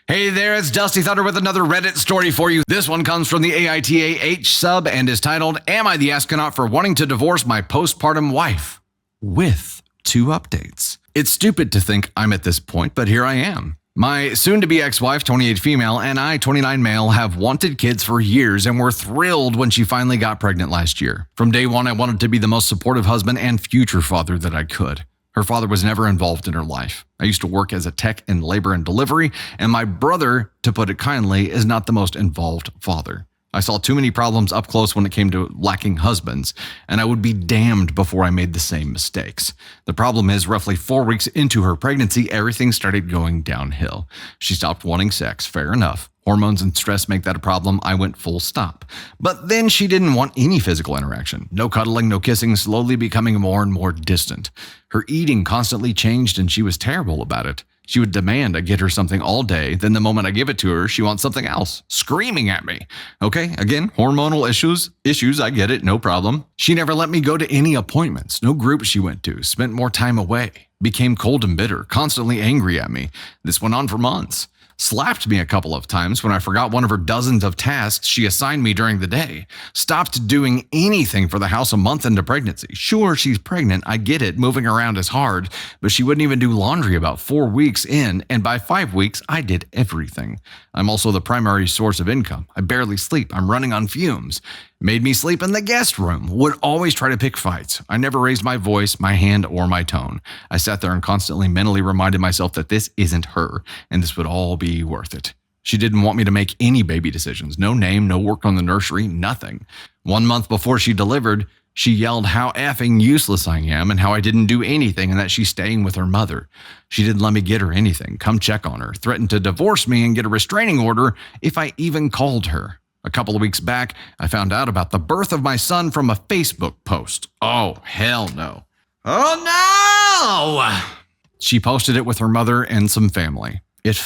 Hey there, it's Dusty Thunder with another Reddit story for you. This one comes from the AITAH sub and is titled, Am I the Astronaut for Wanting to Divorce My Postpartum Wife? With 2 updates. It's stupid to think I'm at this point, but here I am. My soon-to-be ex-wife, 28 female, and I, 29 male, have wanted kids for years and were thrilled when she finally got pregnant last year. From day one, I wanted to be the most supportive husband and future father that I could. Her father was never involved in her life. I used to work as a tech in labor and delivery, and my brother, to put it kindly, is not the most involved father. I saw too many problems up close when it came to lacking husbands, and I would be damned before I made the same mistakes. The problem is, roughly 4 weeks into her pregnancy, everything started going downhill. She stopped wanting sex, fair enough. Hormones and stress make that a problem. I went full stop. But then she didn't want any physical interaction. No cuddling, no kissing, slowly becoming more and more distant. Her eating constantly changed and she was terrible about it. She would demand I get her something all day, then the moment I give it to her, she wants something else, screaming at me. Okay, again, hormonal issues, I get it, no problem. She never let me go to any appointments, no groups she went to, spent more time away, became cold and bitter, constantly angry at me. This went on for months. Slapped me a couple of times when I forgot one of her dozens of tasks she assigned me during the day. Stopped doing anything for the house a month into pregnancy. Sure, she's pregnant, I get it, moving around is hard, but she wouldn't even do laundry about 4 weeks in, and by 5 weeks, I did everything. I'm also the primary source of income. I barely sleep, I'm running on fumes. Made me sleep in the guest room, would always try to pick fights. I never raised my voice, my hand, or my tone. I sat there and constantly mentally reminded myself that this isn't her, and this would all be worth it. She didn't want me to make any baby decisions, no name, no work on the nursery, nothing. 1 month before she delivered, she yelled how effing useless I am and how I didn't do anything and that she's staying with her mother. She didn't let me get her anything, come check on her, threatened to divorce me and get a restraining order if I even called her. A couple of weeks back, I found out about the birth of my son from a Facebook post. Oh, hell no. Oh, no! She posted it with her mother and some family. It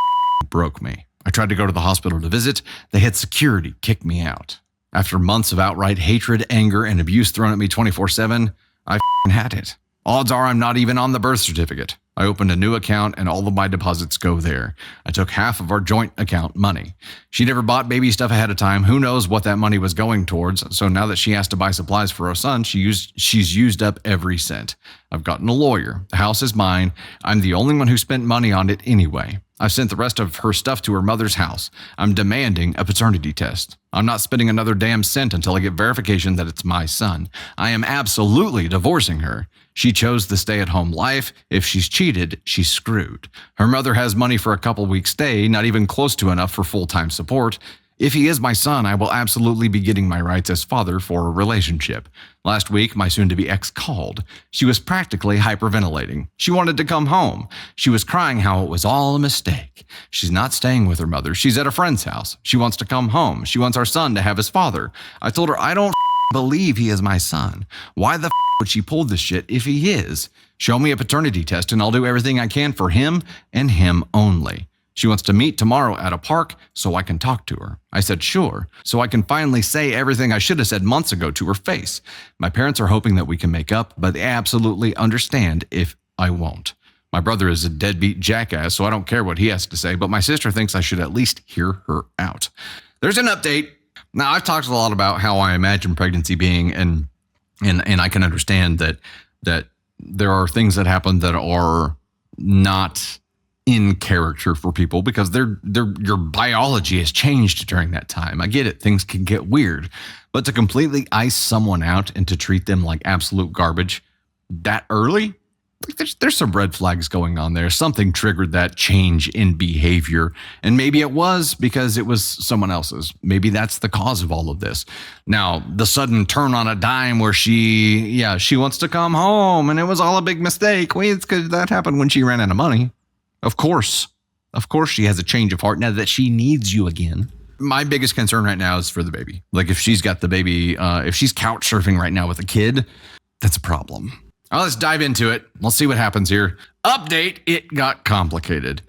broke me. I tried to go to the hospital to visit. They had security kick me out. After months of outright hatred, anger, and abuse thrown at me 24/7, I had it. Odds are I'm not even on the birth certificate. I opened a new account and all of my deposits go there. I took half of our joint account money. She never bought baby stuff ahead of time. Who knows what that money was going towards? So now that she has to buy supplies for her son, she's used up every cent. I've gotten a lawyer. The house is mine. I'm the only one who spent money on it anyway. I've sent the rest of her stuff to her mother's house. I'm demanding a paternity test. I'm not spending another damn cent until I get verification that it's my son. I am absolutely divorcing her. She chose the stay-at-home life. If she's cheated, she's screwed. Her mother has money for a couple weeks' stay, not even close to enough for full-time support. If he is my son, I will absolutely be getting my rights as father for a relationship. Last week, my soon-to-be ex called. She was practically hyperventilating. She wanted to come home. She was crying how it was all a mistake. She's not staying with her mother. She's at a friend's house. She wants to come home. She wants our son to have his father. I told her I don't believe he is my son. Why the would she pull this shit if he is? Show me a paternity test and I'll do everything I can for him and him only. She wants to meet tomorrow at a park so I can talk to her. I said sure, so I can finally say everything I should have said months ago to her face. My parents are hoping that we can make up, but they absolutely understand if I won't. My brother is a deadbeat jackass, so I don't care what he has to say, but my sister thinks I should at least hear her out. There's an update. Now, I've talked a lot about how I imagine pregnancy being, and I can understand that there are things that happen that are not in character for people because your biology has changed during that time. I get it. Things can get weird, but to completely ice someone out and to treat them like absolute garbage that early, there's some red flags going on there. Something triggered that change in behavior. And maybe it was because it was someone else's. Maybe that's the cause of all of this. Now, the sudden turn on a dime where she wants to come home and it was all a big mistake. Wait, it's because that happened when she ran out of money. Of course she has a change of heart now that she needs you again. My biggest concern right now is for the baby. Like if she's got the baby, if she's couch surfing right now with a kid, that's a problem. All right, let's dive into it. Let's see what happens here. Update, it got complicated.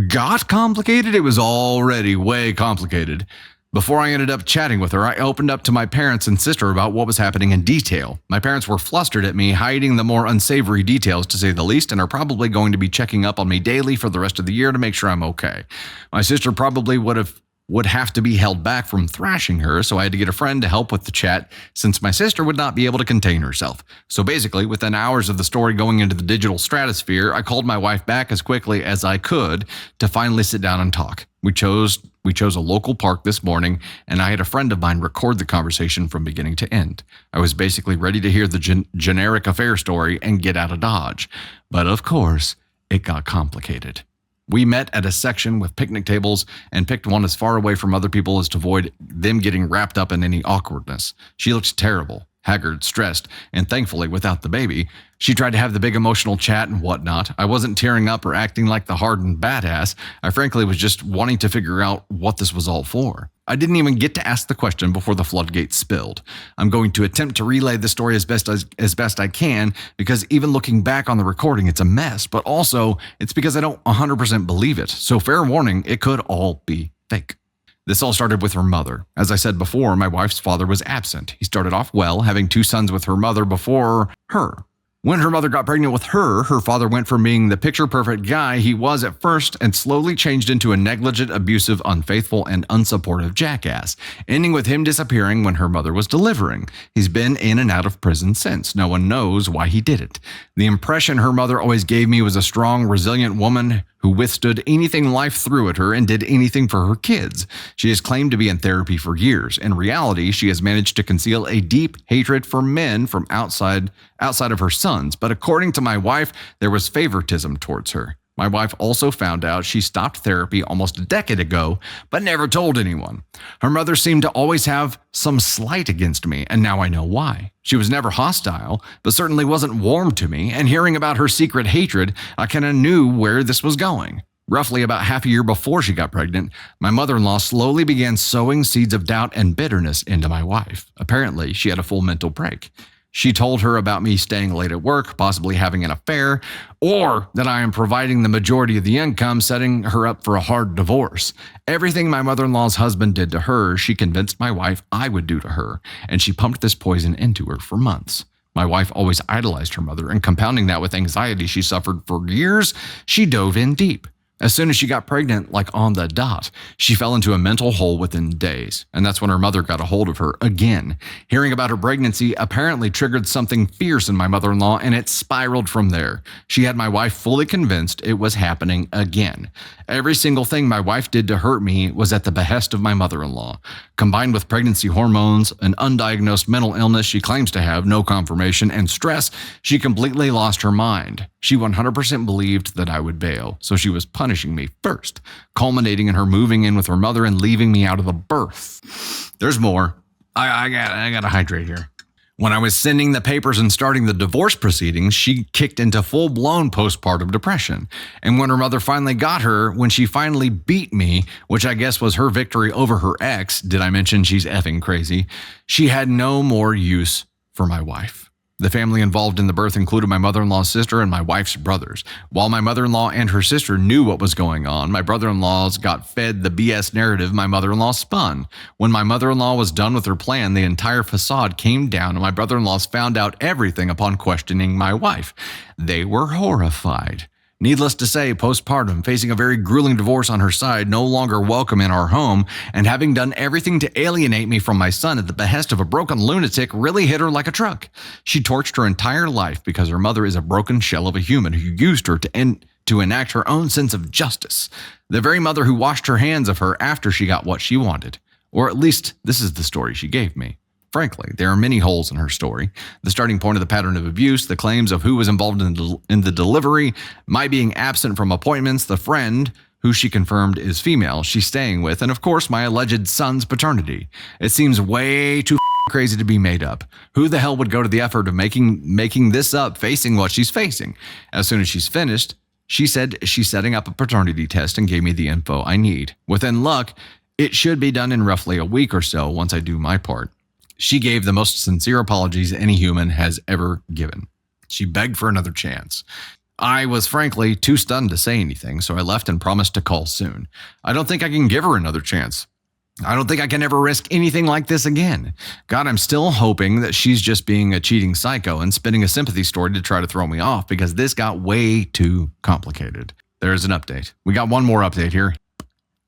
Got complicated? It was already way complicated. Before I ended up chatting with her, I opened up to my parents and sister about what was happening in detail. My parents were flustered at me hiding the more unsavory details, to say the least, and are probably going to be checking up on me daily for the rest of the year to make sure I'm okay. My sister probably would have to be held back from thrashing her, so I had to get a friend to help with the chat since my sister would not be able to contain herself. So basically, within hours of the story going into the digital stratosphere, I called my wife back as quickly as I could to finally sit down and talk. We chose a local park this morning, and I had a friend of mine record the conversation from beginning to end. I was basically ready to hear the generic affair story and get out of Dodge. But of course, it got complicated. We met at a section with picnic tables and picked one as far away from other people as to avoid them getting wrapped up in any awkwardness. She looked terrible, haggard, stressed, and thankfully without the baby. She tried to have the big emotional chat and whatnot. I wasn't tearing up or acting like the hardened badass. I frankly was just wanting to figure out what this was all for. I didn't even get to ask the question before the floodgates spilled. I'm going to attempt to relay the story as best I can, because even looking back on the recording, it's a mess, but also it's because I don't 100% believe it. So fair warning, it could all be fake. This all started with her mother. As I said before, my wife's father was absent. He started off well, having 2 sons with her mother before her. When her mother got pregnant with her father went from being the picture-perfect guy he was at first and slowly changed into a negligent, abusive, unfaithful, and unsupportive jackass, ending with him disappearing when her mother was delivering. He's been in and out of prison since. No one knows why he did it. The impression her mother always gave me was a strong, resilient woman who withstood anything life threw at her and did anything for her kids. She has claimed to be in therapy for years. In reality, she has managed to conceal a deep hatred for men from outside of her sons. But according to my wife, there was favoritism towards her. My wife also found out she stopped therapy almost a decade ago, but never told anyone. Her mother seemed to always have some slight against me, and now I know why. She was never hostile, but certainly wasn't warm to me, and hearing about her secret hatred, I kind of knew where this was going. Roughly about half a year before she got pregnant, my mother-in-law slowly began sowing seeds of doubt and bitterness into my wife. Apparently, she had a full mental break. She told her about me staying late at work, possibly having an affair, or that I am providing the majority of the income, setting her up for a hard divorce. Everything my mother-in-law's husband did to her, she convinced my wife I would do to her, and she pumped this poison into her for months. My wife always idolized her mother, and compounding that with anxiety she suffered for years, she dove in deep. As soon as she got pregnant, like on the dot, she fell into a mental hole within days, and that's when her mother got a hold of her again. Hearing about her pregnancy apparently triggered something fierce in my mother-in-law, and it spiraled from there. She had my wife fully convinced it was happening again. Every single thing my wife did to hurt me was at the behest of my mother-in-law. Combined with pregnancy hormones, an undiagnosed mental illness she claims to have, no confirmation, and stress, she completely lost her mind. She 100% believed that I would bail, so she was punishing me first, culminating in her moving in with her mother and leaving me out of the birth. There's more. I gotta hydrate here. When I was sending the papers and starting the divorce proceedings, she kicked into full-blown postpartum depression. And when her mother finally got her, when she finally beat me, which I guess was her victory over her ex, did I mention she's effing crazy, she had no more use for my wife. The family involved in the birth included my mother-in-law's sister and my wife's brothers. While my mother-in-law and her sister knew what was going on, my brother-in-laws got fed the BS narrative my mother-in-law spun. When my mother-in-law was done with her plan, the entire facade came down and my brother-in-laws found out everything upon questioning my wife. They were horrified. Needless to say, postpartum, facing a very grueling divorce on her side, no longer welcome in our home, and having done everything to alienate me from my son at the behest of a broken lunatic really hit her like a truck. She torched her entire life because her mother is a broken shell of a human who used her to enact her own sense of justice. The very mother who washed her hands of her after she got what she wanted. Or at least, this is the story she gave me. Frankly, there are many holes in her story. The starting point of the pattern of abuse, the claims of who was involved in the delivery, my being absent from appointments, the friend, who she confirmed is female, she's staying with, and of course my alleged son's paternity. It seems way too crazy to be made up. Who the hell would go to the effort of making this up facing what she's facing? As soon as she's finished, she said she's setting up a paternity test and gave me the info I need. Within luck, it should be done in roughly a week or so once I do my part. She gave the most sincere apologies any human has ever given. She begged for another chance. I was frankly too stunned to say anything, so I left and promised to call soon. I don't think I can give her another chance. I don't think I can ever risk anything like this again. God, I'm still hoping that she's just being a cheating psycho and spinning a sympathy story to try to throw me off because this got way too complicated. There's an update. We got one more update here.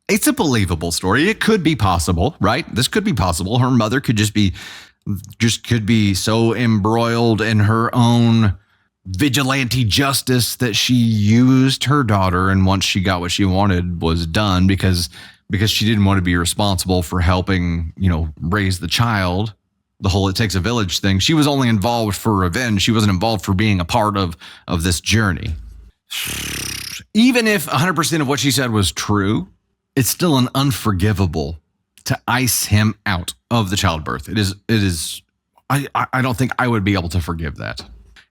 It's a believable story. It could be possible, right? This could be possible. Her mother could just be so embroiled in her own vigilante justice that she used her daughter, and once she got what she wanted was done because she didn't want to be responsible for helping, raise the child. The whole "it takes a village" thing. She was only involved for revenge. She wasn't involved for being a part of this journey. Even if 100% of what she said was true, it's still an unforgivable to ice him out of the childbirth. It is. I don't think I would be able to forgive that.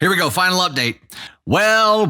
Here we go. Final update. Well.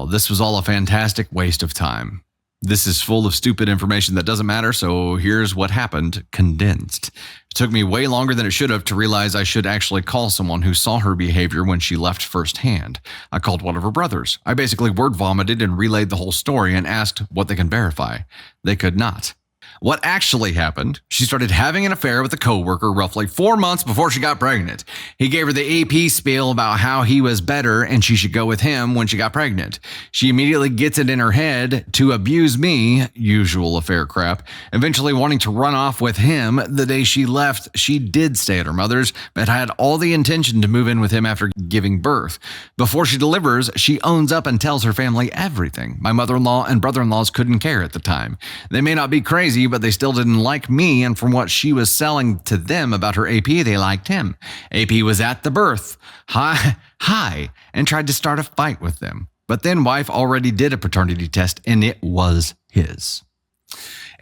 This was all a fantastic waste of time. This is full of stupid information that doesn't matter, so here's what happened, condensed. It took me way longer than it should have to realize I should actually call someone who saw her behavior when she left firsthand. I called one of her brothers. I basically word vomited and relayed the whole story and asked what they can verify. They could not. What actually happened, she started having an affair with a coworker roughly 4 months before she got pregnant. He gave her the AP spiel about how he was better and she should go with him when she got pregnant. She immediately gets it in her head to abuse me, usual affair crap, eventually wanting to run off with him. The day she left, she did stay at her mother's, but had all the intention to move in with him after giving birth. Before she delivers, she owns up and tells her family everything. My mother-in-law and brother-in-laws couldn't care at the time. They may not be crazy, but they still didn't like me, and from what she was selling to them about her AP, they liked him. AP was at the birth, hi, and tried to start a fight with them. But then wife already did a paternity test, and it was his.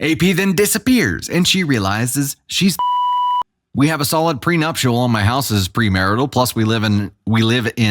AP then disappears, and she realizes she's We have a solid prenuptial, and my house is premarital, plus we live in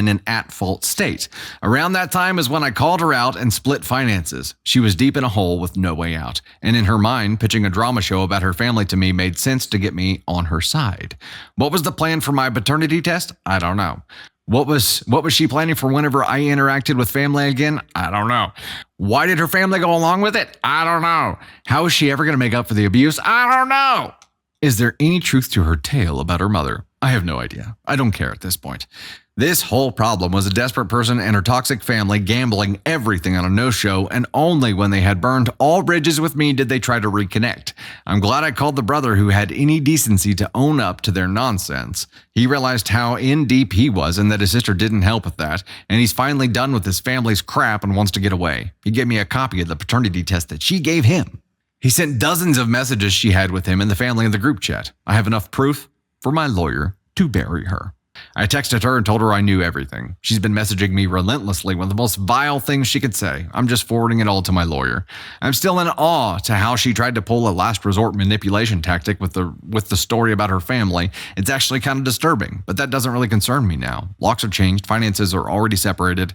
an at-fault state. Around that time is when I called her out and split finances. She was deep in a hole with no way out, and in her mind, pitching a drama show about her family to me made sense to get me on her side. What was the plan for my paternity test? I don't know. What was she planning for whenever I interacted with family again? I don't know. Why did her family go along with it? I don't know. How is she ever going to make up for the abuse? I don't know. Is there any truth to her tale about her mother? I have no idea. I don't care at this point. This whole problem was a desperate person and her toxic family gambling everything on a no-show, and only when they had burned all bridges with me did they try to reconnect. I'm glad I called the brother who had any decency to own up to their nonsense. He realized how in deep he was and that his sister didn't help with that, and he's finally done with his family's crap and wants to get away. He gave me a copy of the paternity test that she gave him. He sent dozens of messages she had with him and the family in the group chat. I have enough proof for my lawyer to bury her. I texted her and told her I knew everything. She's been messaging me relentlessly with the most vile things she could say. I'm just forwarding it all to my lawyer. I'm still in awe to how she tried to pull a last resort manipulation tactic with the story about her family. It's actually kind of disturbing, but that doesn't really concern me now. Locks are changed, finances are already separated.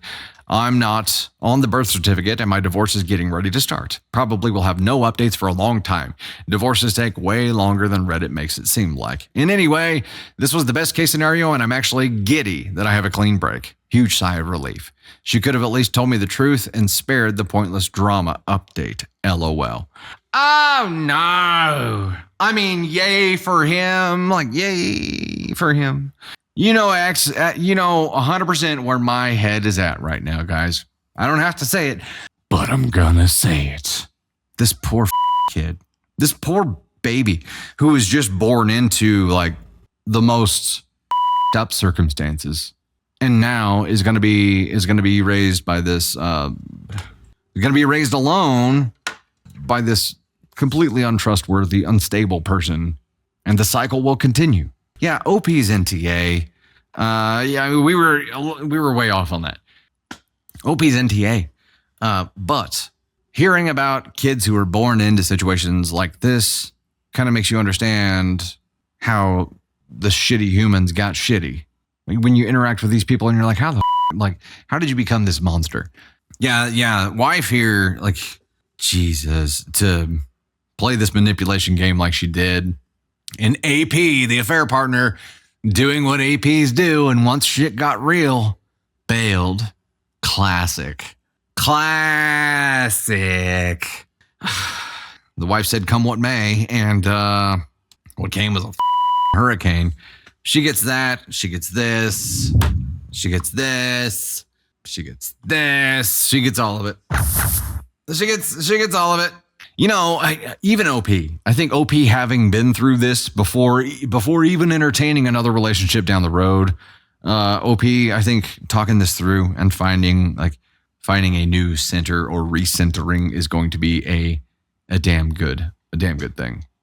I'm not on the birth certificate, and my divorce is getting ready to start. Probably will have no updates for a long time. Divorces take way longer than Reddit makes it seem like. In any way, this was the best case scenario, and I'm actually giddy that I have a clean break. Huge sigh of relief. She could have at least told me the truth and spared the pointless drama update. LOL. Oh no. I mean, yay for him. Yay for him. 100% where my head is at right now, guys. I don't have to say it, but I'm gonna say it. This poor kid, this poor baby who was just born into the most up circumstances, and now is gonna be raised by this, gonna be raised alone by this completely untrustworthy, unstable person, and the cycle will continue. Yeah, OP's NTA. We were way off on that. OP's NTA. But hearing about kids who are born into situations like this kind of makes you understand how the shitty humans got shitty. When you interact with these people and you're like, how did you become this monster? Yeah. Wife here, Jesus, to play this manipulation game like she did. And AP, the affair partner, doing what APs do, and once shit got real, bailed. Classic. The wife said, come what may. And what came was a hurricane. She gets that. She gets this. She gets this. She gets this. She gets all of it. She gets all of it. You know, even OP. I think OP, having been through this before even entertaining another relationship down the road, OP, I think talking this through and finding a new center or recentering is going to be a damn good thing.